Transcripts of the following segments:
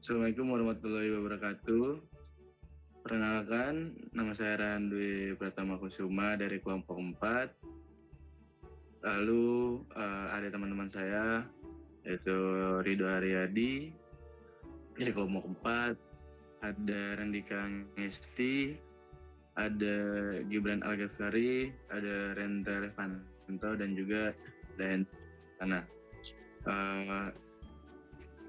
Assalamualaikum warahmatullahi wabarakatuh. Perkenalkan, nama saya Randwi Pratama Kusuma dari kelompok 4. Lalu ada teman-teman saya, yaitu Ridho Haryadi dari kelompok 4, ada Randika Ngesti, ada Gibran Al-Ghazali, ada Rendra Levanto, dan juga Sana.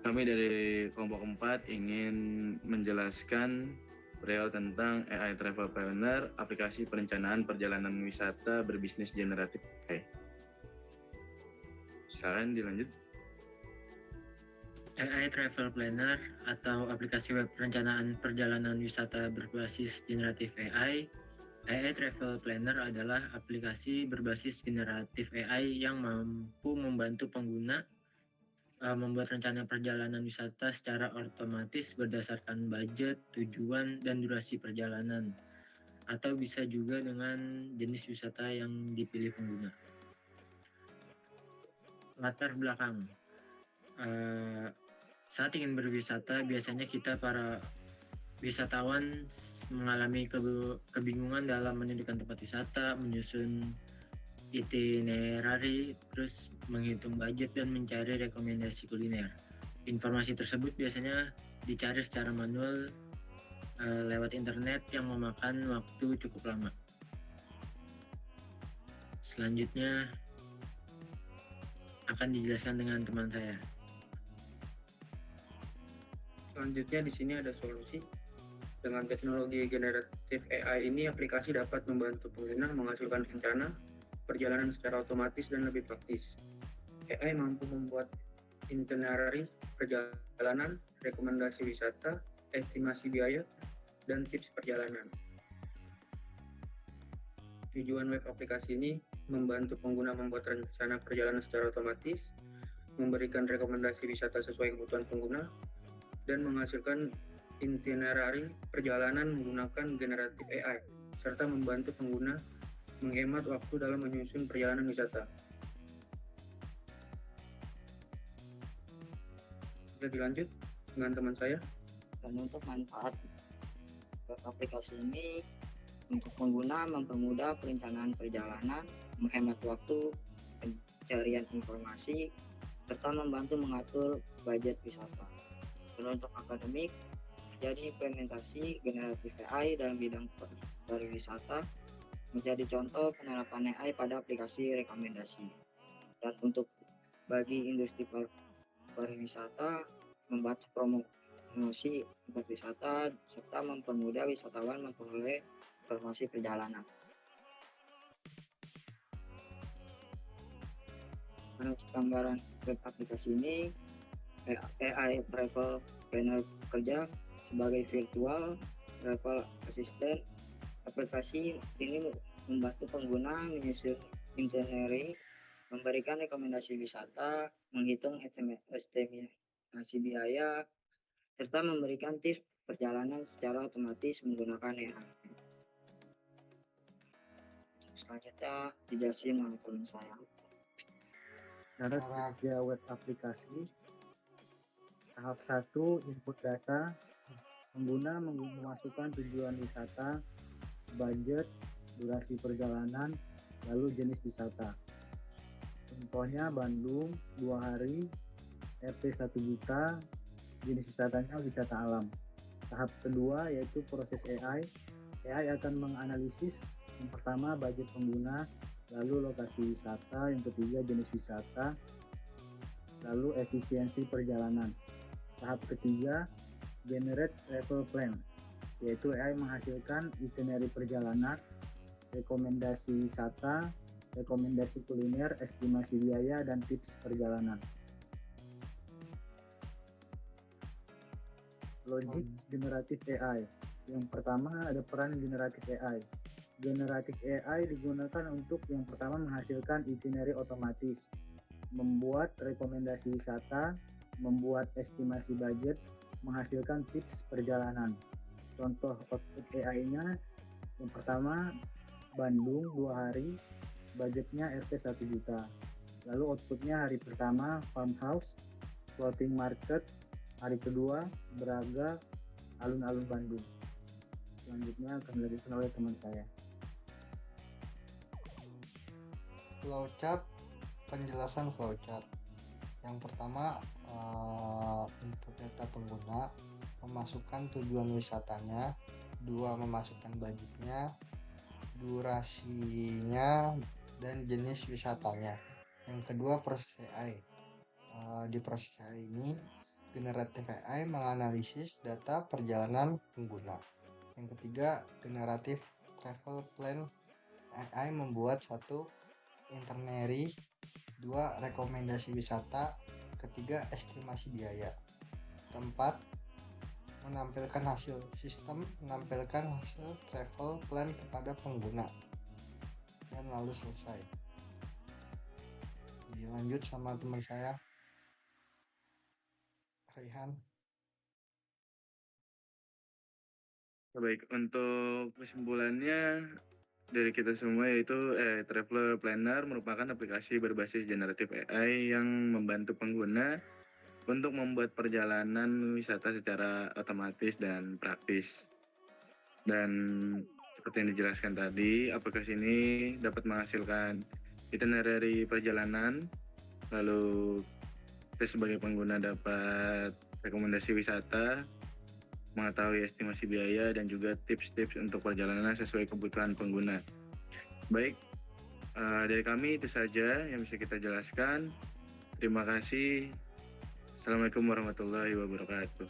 Kami dari kelompok 4 ingin menjelaskan perihal tentang AI Travel Planner, aplikasi perencanaan perjalanan wisata berbisnis generatif AI. Silakan dilanjut. AI Travel Planner atau aplikasi web perencanaan perjalanan wisata berbasis generatif AI. AI Travel Planner adalah aplikasi berbasis generatif AI yang mampu membantu pengguna membuat rencana perjalanan wisata secara otomatis berdasarkan budget, tujuan, dan durasi perjalanan, atau bisa juga dengan jenis wisata yang dipilih pengguna. Latar belakang. Saat ingin berwisata, biasanya kita para wisatawan mengalami kebingungan dalam menentukan tempat wisata, menyusun itinerary, terus menghitung budget dan mencari rekomendasi kuliner. Informasi tersebut biasanya dicari secara manual lewat internet yang memakan waktu cukup lama. Selanjutnya akan dijelaskan dengan teman saya. Selanjutnya di sini ada solusi. Dengan teknologi generatif AI ini, aplikasi dapat membantu pengguna menghasilkan rencana perjalanan secara otomatis dan lebih praktis. AI mampu membuat itinerary perjalanan, rekomendasi wisata, estimasi biaya, dan tips perjalanan. Tujuan web aplikasi ini membantu pengguna membuat rencana perjalanan secara otomatis, memberikan rekomendasi wisata sesuai kebutuhan pengguna, dan menghasilkan itinerary perjalanan menggunakan generatif AI, serta membantu pengguna menghemat waktu dalam menyusun perjalanan wisata. Bisa dilanjut dengan teman saya. Dan untuk manfaat aplikasi ini untuk pengguna mempermudah perencanaan perjalanan, menghemat waktu, pencarian informasi, serta membantu mengatur budget wisata. Dan untuk akademik, jadi implementasi generatif AI dalam bidang pariwisata menjadi contoh penerapan AI pada aplikasi rekomendasi. Dan untuk bagi industri pariwisata, membantu promosi tempat wisata serta mempermudah wisatawan memperoleh informasi perjalanan. Untuk gambaran web aplikasi ini, AI Travel Planner bekerja sebagai virtual travel assistant. Aplikasi ini membantu pengguna menyusun itinerary, memberikan rekomendasi wisata, menghitung estimasi biaya, serta memberikan tips perjalanan secara otomatis menggunakan AI. Selanjutnya dijelasin oleh teman saya. Cara kerja web aplikasi. Tahap 1, input data. Pengguna memasukkan tujuan wisata, budget, durasi perjalanan, lalu jenis wisata. Contohnya Bandung 2 hari, RT 1 juta, jenis wisatanya wisata alam. Tahap kedua yaitu proses AI. AI akan menganalisis yang pertama budget pengguna, lalu lokasi wisata, yang ketiga jenis wisata, lalu efisiensi perjalanan. Tahap ketiga, generate travel plan, yaitu AI menghasilkan itinerary perjalanan, rekomendasi wisata, rekomendasi kuliner, estimasi biaya, dan tips perjalanan. Logic generatif AI. Yang pertama ada peran generatif AI. Generatif AI digunakan untuk yang pertama menghasilkan itinerary otomatis, membuat rekomendasi wisata, membuat estimasi budget, menghasilkan tips perjalanan. Contoh output AI-nya, yang pertama Bandung 2 hari, budgetnya RT 1 juta. Lalu outputnya hari pertama farmhouse, floating market, Hari kedua, Braga, Alun-Alun Bandung. Selanjutnya akan dilanjutkan oleh teman saya. Flowchart, penjelasan flowchart. Yang pertama, input data pengguna, memasukkan tujuan wisatanya, 2 memasukkan budgetnya, durasinya, dan jenis wisatanya. Yang kedua, proses AI. Di proses AI ini, generatif AI menganalisis data perjalanan pengguna. Yang ketiga, generatif travel plan AI membuat 1 itinerary, 2 rekomendasi wisata, ketiga estimasi biaya. Keempat, menampilkan hasil sistem, menampilkan hasil travel plan kepada pengguna, dan lalu selesai. Jadi lanjut sama teman saya, Raihan. Baik, untuk kesimpulannya dari kita semua yaitu Traveler Planner merupakan aplikasi berbasis generatif AI yang membantu pengguna untuk membuat perjalanan wisata secara otomatis dan praktis. Dan seperti yang dijelaskan tadi, aplikasi ini dapat menghasilkan itinerary perjalanan, lalu kita sebagai pengguna dapat rekomendasi wisata, mengetahui estimasi biaya, dan juga tips-tips untuk perjalanan sesuai kebutuhan pengguna. Baik, dari kami itu saja yang bisa kita jelaskan. Terima kasih. Assalamualaikum warahmatullahi wabarakatuh.